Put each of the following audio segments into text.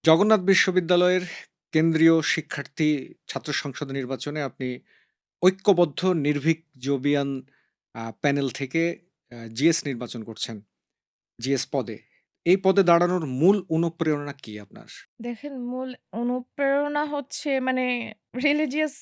জগন্নাথ বিশ্ববিদ্যালয়ের কেন্দ্রীয় শিক্ষার্থী ছাত্র সংসদ নির্বাচনে আপনি ঐক্যবদ্ধ নির্ভীক জবিয়ান প্যানেল থেকে জিএস নির্বাচন করছেন, জিএস পদে। এই পদে দাঁড়ানোর মূল অনুপ্রেরণা কি আপনার? দেখেন মূল অনুপ্রেরণা হচ্ছে মানে রিলিজিয়াস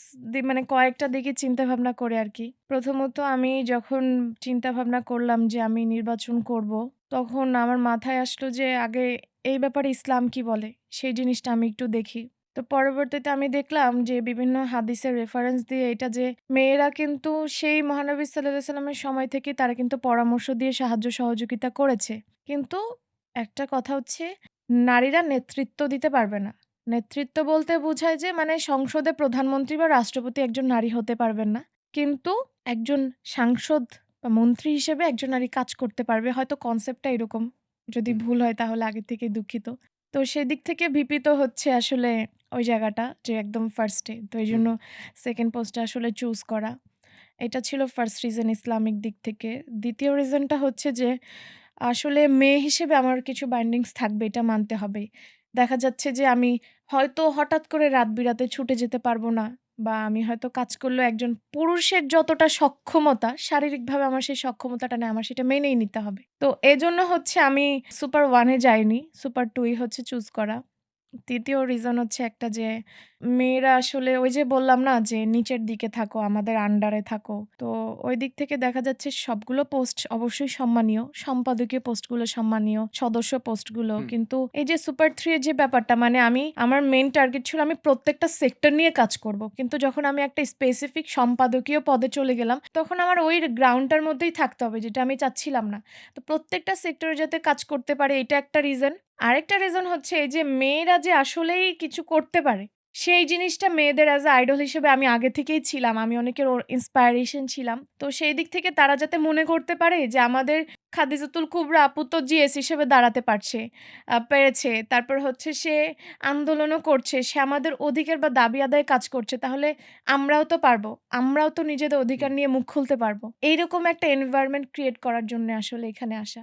মানে কয়েকটা দিকে চিন্তাভাবনা করে আরকি। প্রথমত আমি যখন চিন্তাভাবনা করলাম যে আমি নির্বাচন করব, তখন আমার মাথায় আসলো যে আগে এই ব্যাপারে ইসলাম কি বলে? সেই জিনিসটা আমি একটু দেখি। তো পরবর্তীতে আমি দেখলাম যে বিভিন্ন হাদিসের রেফারেন্স দিয়ে এটা যে মেয়েরা কিন্তু সেই মহানবী সাল্লাল্লাহু আলাইহি সাল্লামের সময় থেকেই তারা কিন্তু পরামর্শ দিয়ে সাহায্য সহযোগিতা করেছে। কিন্তু একটা কথা হচ্ছে নারীরা নেতৃত্ব দিতে পারবে না। নেতৃত্ব বলতে বোঝায় যে মানে সংসদে প্রধানমন্ত্রী বা রাষ্ট্রপতি একজন নারী হতে পারবেন না। কিন্তু একজন সাংসদ বা মন্ত্রী হিসেবে একজন নারী কাজ করতে পারবে। হয়তো কনসেপ্টটা এরকম। যদি হুম, ভুল হয় তাহলে আগে থেকেই দুঃখিত। তো সেদিক থেকে ভীপিত হচ্ছে আসলে ওই জায়গাটা যে একদম ফার্স্ট এ। তো হুম, এইজন্য 2nd পোস্টটা আসলে চুজ করা। এটা ছিল ফার্স্ট রিজন ইসলামিক দিক থেকে। ২য় রিজনটা হচ্ছে যে আসলে মেয়ে হিসেবে আমার কিছু বাইন্ডিংস থাকবে এটা মানতে হবে। দেখা যাচ্ছে যে আমি হয়তো হঠাৎ করে রাত-বিরাতে ছুটে যেতে পারবো না বা আমি হয়তো কাজ করলেও একজন পুরুষের যতটা সক্ষমতা শারীরিকভাবে আমার সেই সক্ষমতাটা নেই, আমার সেটা মেনেই নিতে হবে। তো এজন্য হচ্ছে আমি সুপার 1 এ যাইনি। সুপার 2 ই হচ্ছে চুজ করা। ৩য় রিজন হচ্ছে একটা যে মেয়েরা আসলে ওই যে বললাম না যে নিচের দিকে থাকো, আমাদের আন্ডারে থাকো। তো ওই দিক থেকে দেখা যাচ্ছে সবগুলো পোস্ট অবশ্যই সম্মানীয়। সম্পাদকীয় পোস্টগুলো সম্মানীয়, সদস্য পোস্টগুলো। হুম, কিন্তু এই যে সুপার 3 এর যে ব্যাপারটা মানে আমি আমার মেইন টার্গেট ছিল আমি প্রত্যেকটা সেক্টর নিয়ে কাজ করব। কিন্তু যখন আমি একটা স্পেসিফিক সম্পাদকীয় পদে চলে গেলাম, তখন আমার ওই গ্রাউন্ডটার মধ্যেই থাকতে হবে যেটা আমি চাচ্ছিলাম না। তো প্রত্যেকটা সেক্টরে যাতে কাজ করতে পারে এটা একটা রিজন। আরেকটা রিজন হচ্ছে এই যে মেয়েরা যে আসলেই কিছু করতে পারে, সেই জিনিসটা মেয়েদের অ্যাজ আ আইডল হিসেবে আমি আগে থেকেই ছিলাম। আমি অনেকের ইন্সপায়ারেশন ছিলাম। তো সেই দিক থেকে তারা যাতে মনে করতে পারে যে আমাদের খাদিজাতুল কুবরা আপু তো জিএস হিসেবে দাঁড়াতে পেরেছে। তারপর হচ্ছে সে আন্দোলনও করছে। সে আমাদের অধিকার বা দাবি আদায়ে কাজ করছে। তাহলে আমরাও তো পারব। আমরাও তো নিজেদের হুম। অধিকার নিয়ে মুখ খুলতে পারব। এইরকম একটা এনভায়রনমেন্ট ক্রিয়েট করার জন্য আসলে এখানে আসা।